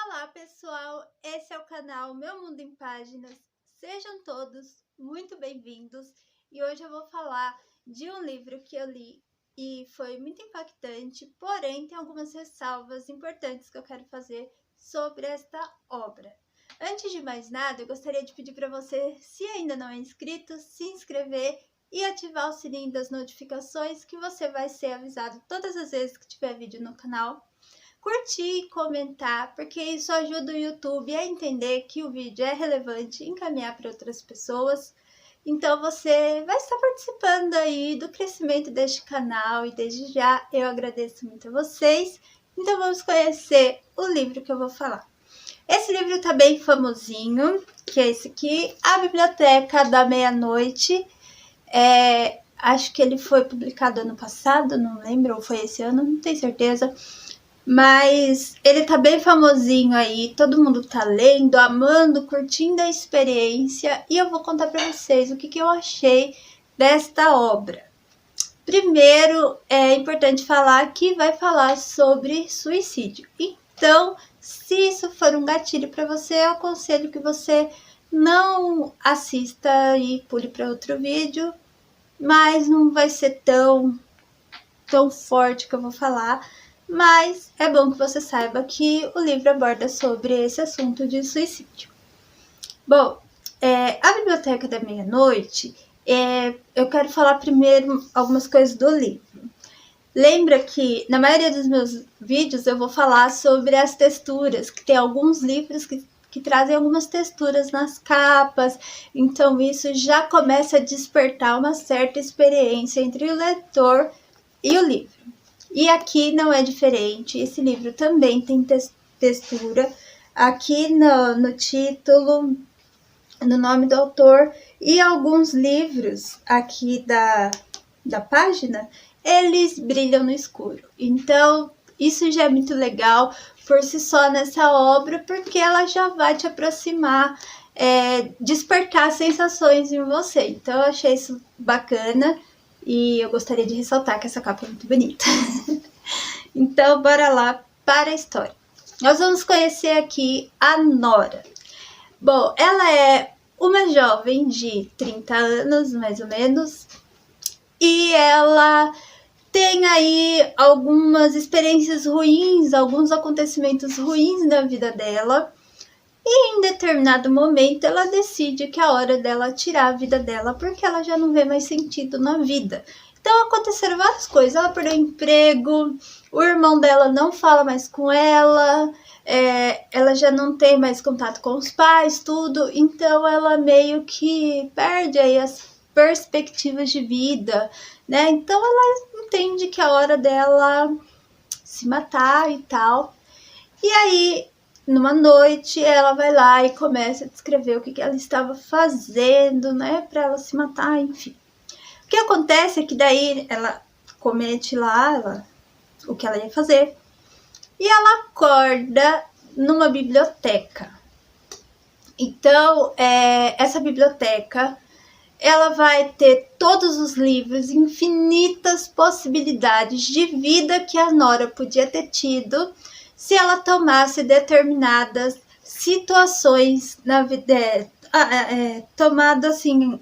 Olá pessoal, esse é o canal Meu Mundo em Páginas, sejam todos muito bem-vindos e hoje eu vou falar de um livro que eu li e foi muito impactante, porém tem algumas ressalvas importantes que eu quero fazer sobre esta obra. Antes de mais nada, eu gostaria de pedir para você, se ainda não é inscrito, se inscrever e ativar o sininho das notificações que você vai ser avisado todas as vezes que tiver vídeo no canal. Curtir e comentar, porque isso ajuda o YouTube a entender que o vídeo é relevante e encaminhar para outras pessoas. Então você vai estar participando aí do crescimento deste canal e desde já eu agradeço muito a vocês. Então vamos conhecer o livro que eu vou falar. Esse livro tá bem famosinho, que é esse aqui, A Biblioteca da Meia-Noite. Acho que ele foi publicado ano passado, não lembro, ou foi esse ano, não tenho certeza. Mas ele tá bem famosinho aí, todo mundo tá lendo, amando, curtindo a experiência. E eu vou contar pra vocês o que eu achei desta obra. Primeiro, é importante falar que vai falar sobre suicídio. Então, se isso for um gatilho pra você, eu aconselho que você não assista e pule para outro vídeo. Mas não vai ser tão forte que eu vou falar. Mas é bom que você saiba que o livro aborda sobre esse assunto de suicídio. Bom, A Biblioteca da Meia-Noite, eu quero falar primeiro algumas coisas do livro. Lembra que na maioria dos meus vídeos eu vou falar sobre as texturas, que tem alguns livros que trazem algumas texturas nas capas, então isso já começa a despertar uma certa experiência entre o leitor e o livro. E aqui não é diferente, esse livro também tem textura, aqui no título, no nome do autor, e alguns livros aqui da página, eles brilham no escuro. Então, isso já é muito legal por si só nessa obra, porque ela já vai te aproximar, despertar sensações em você. Então, eu achei isso bacana. E eu gostaria de ressaltar que essa capa é muito bonita. Então, bora lá para a história. Nós vamos conhecer aqui a Nora. Bom, ela é uma jovem de 30 anos, mais ou menos. E ela tem aí algumas experiências ruins, alguns acontecimentos ruins na vida dela. E em determinado momento ela decide que é a hora dela tirar a vida dela, porque ela já não vê mais sentido na vida. Então aconteceram várias coisas, ela perdeu o emprego, o irmão dela não fala mais com ela, ela já não tem mais contato com os pais, tudo. Então ela meio que perde aí as perspectivas de vida, né? Então ela entende que é a hora dela se matar e tal. E aí, numa noite, ela vai lá e começa a descrever o que ela estava fazendo, né, para ela se matar, enfim. O que acontece é que daí ela comete lá o que ela ia fazer e ela acorda numa biblioteca. Então, essa biblioteca, ela vai ter todos os livros, infinitas possibilidades de vida que a Nora podia ter tido se ela tomasse determinadas situações na vida, tomado assim,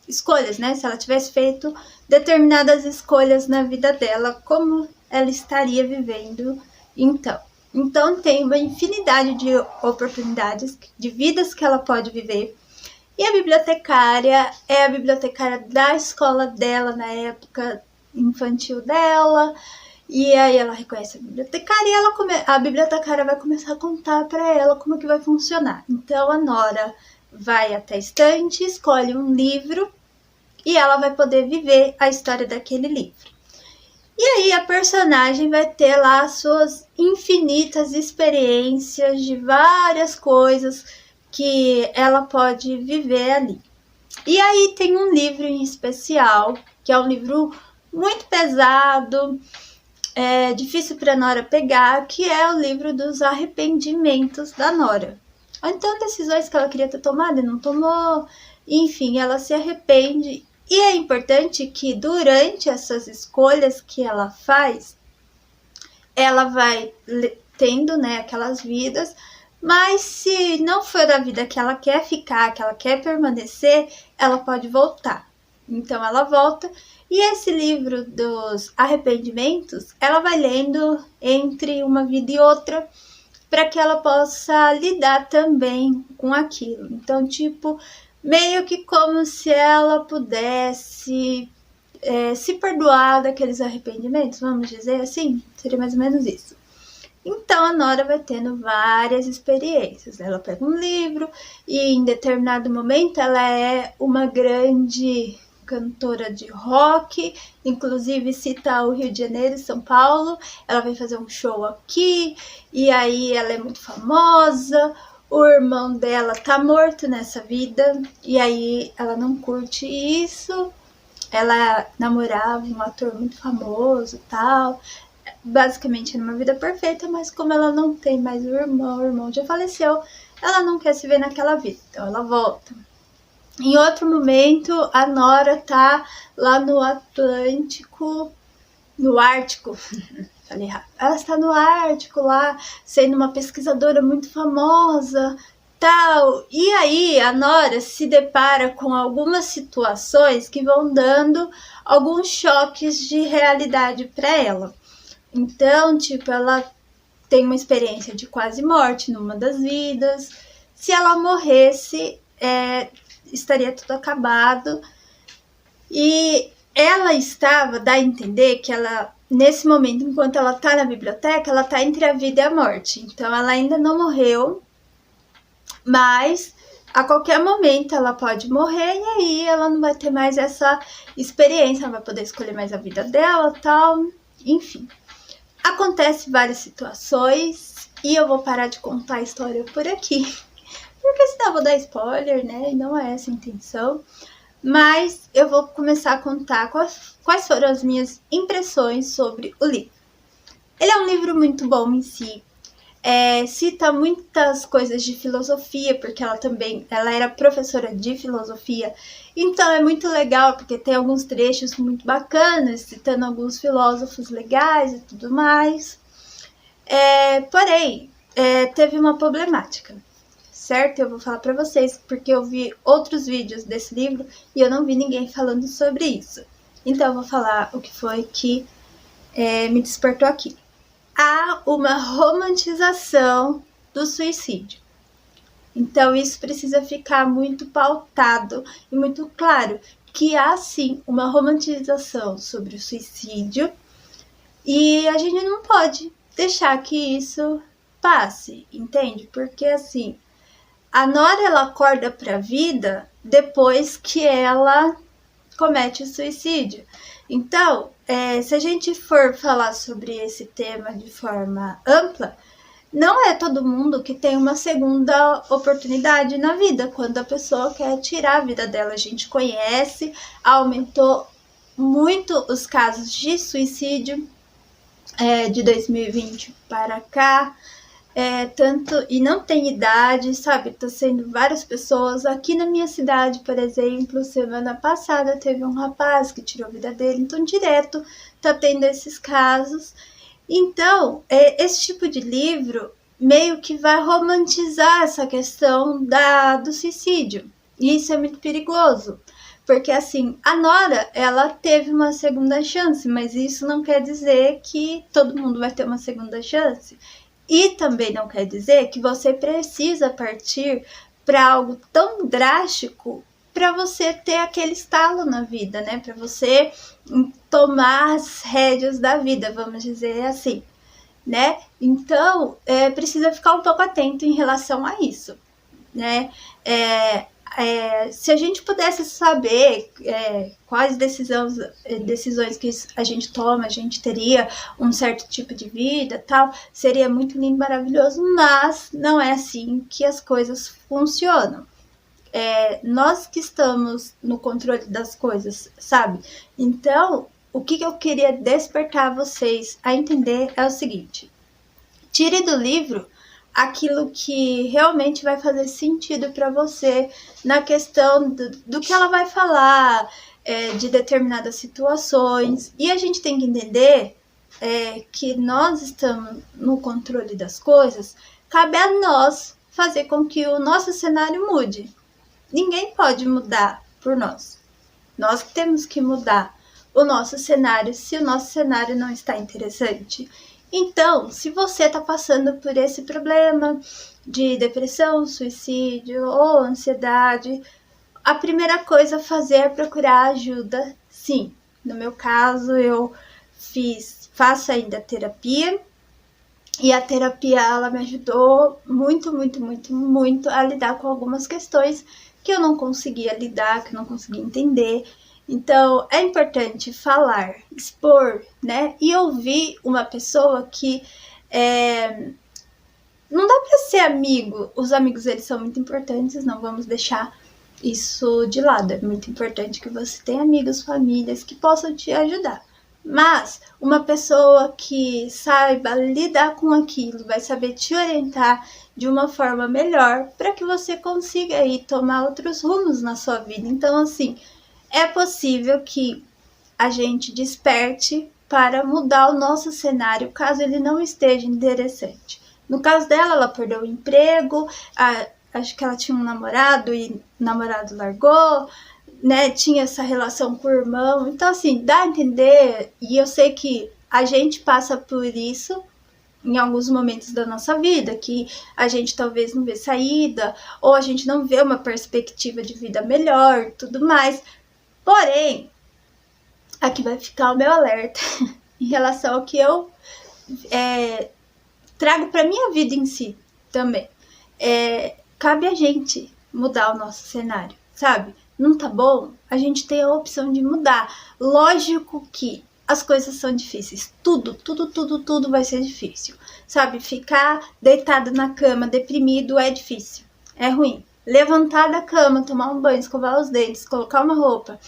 escolhas, né? Se ela tivesse feito determinadas escolhas na vida dela, como ela estaria vivendo então. Então tem uma infinidade de oportunidades, de vidas que ela pode viver. E a bibliotecária é a bibliotecária da escola dela, na época infantil dela. E aí ela reconhece a bibliotecária e a bibliotecária vai começar a contar para ela como que vai funcionar. Então a Nora vai até a estante, escolhe um livro e ela vai poder viver a história daquele livro. E aí a personagem vai ter lá as suas infinitas experiências de várias coisas que ela pode viver ali. E aí tem um livro em especial, que é um livro muito pesado, difícil para Nora pegar, que é o livro dos arrependimentos da Nora. Então, decisões que ela queria ter tomado e não tomou, enfim, ela se arrepende. E é importante que durante essas escolhas que ela faz, ela vai tendo, né, aquelas vidas, mas se não for a vida que ela quer ficar, que ela quer permanecer, ela pode voltar. Então ela volta, e esse livro dos arrependimentos, ela vai lendo entre uma vida e outra, para que ela possa lidar também com aquilo. Então, tipo, meio que como se ela pudesse se perdoar daqueles arrependimentos, vamos dizer assim, seria mais ou menos isso. Então a Nora vai tendo várias experiências. Ela pega um livro e em determinado momento ela é uma grande cantora de rock, inclusive cita o Rio de Janeiro e São Paulo. Ela vai fazer um show aqui e aí ela é muito famosa. O irmão dela tá morto nessa vida e aí ela não curte isso. Ela namorava um ator muito famoso e tal. Basicamente numa vida perfeita, mas como ela não tem mais o irmão já faleceu, ela não quer se ver naquela vida, então ela volta. Em outro momento, a Nora tá lá no Ártico, falei errado. Ela está no Ártico lá, sendo uma pesquisadora muito famosa, tal. E aí a Nora se depara com algumas situações que vão dando alguns choques de realidade para ela. Então, tipo, ela tem uma experiência de quase morte numa das vidas. Se ela morresse, estaria tudo acabado. E ela estava, dá a entender que ela, nesse momento, enquanto ela tá na biblioteca, ela tá entre a vida e a morte. Então, ela ainda não morreu, mas a qualquer momento ela pode morrer e aí ela não vai ter mais essa experiência, não vai poder escolher mais a vida dela, tal, enfim. Acontece várias situações e eu vou parar de contar a história por aqui, porque senão eu vou dar spoiler, né? E não é essa a intenção. Mas eu vou começar a contar quais foram as minhas impressões sobre o livro. Ele é um livro muito bom em si. Cita muitas coisas de filosofia, porque ela era professora de filosofia. Então é muito legal, porque tem alguns trechos muito bacanas, citando alguns filósofos legais e tudo mais. Porém, teve uma problemática, certo? Eu vou falar para vocês, porque eu vi outros vídeos desse livro e eu não vi ninguém falando sobre isso. Então eu vou falar o que foi que me despertou aqui. Há uma romantização do suicídio. Então isso precisa ficar muito pautado e muito claro que há sim uma romantização sobre o suicídio e a gente não pode deixar que isso passe, entende? Porque assim, a Nora ela acorda para a vida depois que ela comete o suicídio. Então, se a gente for falar sobre esse tema de forma ampla, não é todo mundo que tem uma segunda oportunidade na vida, quando a pessoa quer tirar a vida dela. A gente conhece, aumentou muito os casos de suicídio de 2020 para cá, e não tem idade, sabe? Tá sendo várias pessoas. Aqui na minha cidade, por exemplo, semana passada teve um rapaz que tirou a vida dele, então direto tá tendo esses casos. Então, esse tipo de livro meio que vai romantizar essa questão do suicídio. E isso é muito perigoso. Porque, assim, a Nora, ela teve uma segunda chance, mas isso não quer dizer que todo mundo vai ter uma segunda chance. E também não quer dizer que você precisa partir para algo tão drástico para você ter aquele estalo na vida, né? Para você tomar as rédeas da vida, vamos dizer assim, né? Então, precisa ficar um pouco atento em relação a isso, né? Se a gente pudesse saber quais decisões que a gente toma, a gente teria um certo tipo de vida, tal, seria muito lindo, maravilhoso, mas não é assim que as coisas funcionam. Nós que estamos no controle das coisas, sabe? Então, o que eu queria despertar vocês a entender é o seguinte: tire do livro aquilo que realmente vai fazer sentido para você na questão do que ela vai falar, de determinadas situações. E a gente tem que entender que nós estamos no controle das coisas, cabe a nós fazer com que o nosso cenário mude. Ninguém pode mudar por nós. Nós que temos que mudar o nosso cenário se o nosso cenário não está interessante. Então, se você está passando por esse problema de depressão, suicídio ou ansiedade, a primeira coisa a fazer é procurar ajuda, sim. No meu caso, eu faço ainda terapia, e a terapia ela me ajudou muito a lidar com algumas questões que eu não conseguia lidar, que eu não conseguia entender. Então, é importante falar, expor, né? E ouvir uma pessoa que não dá para ser amigo. Os amigos, eles são muito importantes, não vamos deixar isso de lado. É muito importante que você tenha amigos, famílias que possam te ajudar. Mas uma pessoa que saiba lidar com aquilo, vai saber te orientar de uma forma melhor para que você consiga aí tomar outros rumos na sua vida. Então, assim, é possível que a gente desperte para mudar o nosso cenário caso ele não esteja interessante. No caso dela, ela perdeu o emprego, acho que ela tinha um namorado e o namorado largou, né, tinha essa relação com o irmão. Então, assim, dá a entender, e eu sei que a gente passa por isso em alguns momentos da nossa vida, que a gente talvez não vê saída, ou a gente não vê uma perspectiva de vida melhor, tudo mais. Porém, aqui vai ficar o meu alerta em relação ao que eu trago para minha vida em si também. Cabe a gente mudar o nosso cenário, sabe? Não tá bom? A gente tem a opção de mudar. Lógico que as coisas são difíceis. Tudo vai ser difícil. Sabe? Ficar deitado na cama, deprimido, é difícil. É ruim. Levantar da cama, tomar um banho, escovar os dentes, colocar uma roupa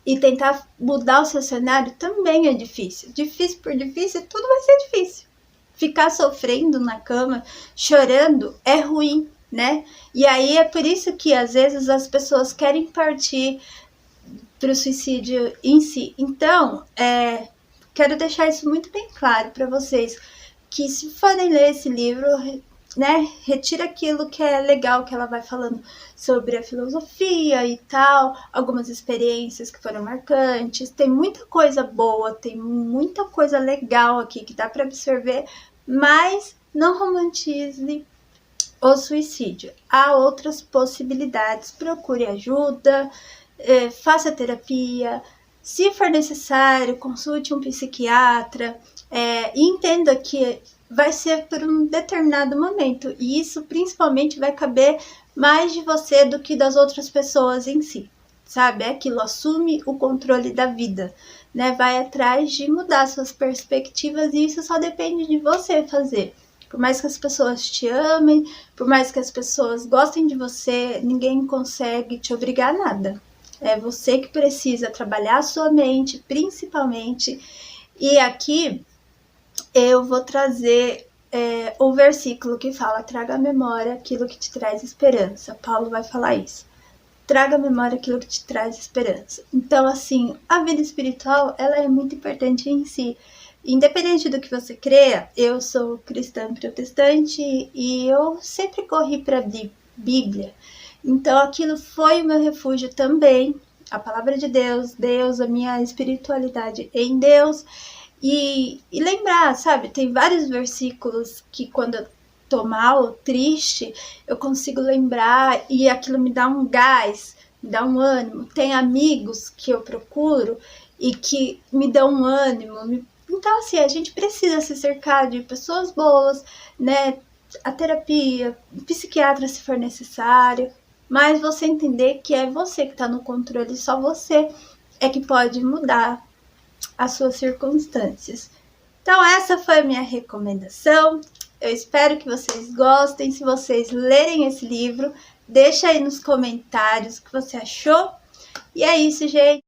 e tentar mudar o seu cenário também é difícil. Difícil por difícil, tudo vai ser difícil. Ficar sofrendo na cama, chorando, é ruim, né? E aí é por isso que às vezes as pessoas querem partir para o suicídio em si. Então, quero deixar isso muito bem claro para vocês, que se forem ler esse livro, né, retira aquilo que é legal, que ela vai falando sobre a filosofia e tal, algumas experiências que foram marcantes, tem muita coisa boa, tem muita coisa legal aqui que dá para absorver, mas não romantize o suicídio. Há outras possibilidades, procure ajuda, faça terapia, se for necessário, consulte um psiquiatra, e entenda que vai ser por um determinado momento, e isso principalmente vai caber mais de você do que das outras pessoas em si, sabe? É aquilo, assume o controle da vida, né? Vai atrás de mudar suas perspectivas, e isso só depende de você fazer. Por mais que as pessoas te amem, por mais que as pessoas gostem de você, ninguém consegue te obrigar a nada. É você que precisa trabalhar a sua mente, principalmente. E aqui eu vou trazer o versículo que fala: traga à memória aquilo que te traz esperança. Paulo vai falar isso. Traga à memória aquilo que te traz esperança. Então, assim, a vida espiritual, ela é muito importante em si. Independente do que você creia, eu sou cristã protestante e eu sempre corri para a Bíblia. Então aquilo foi o meu refúgio também, a palavra de Deus, a minha espiritualidade em Deus. E lembrar, sabe, tem vários versículos que quando eu tô mal, triste, eu consigo lembrar e aquilo me dá um gás, me dá um ânimo. Tem amigos que eu procuro e que me dão um ânimo. Então, assim, a gente precisa se cercar de pessoas boas, né? A terapia, o psiquiatra se for necessário, mas você entender que é você que está no controle, só você é que pode mudar as suas circunstâncias. Então, essa foi a minha recomendação. Eu espero que vocês gostem. Se vocês lerem esse livro, deixa aí nos comentários o que você achou. E é isso, gente.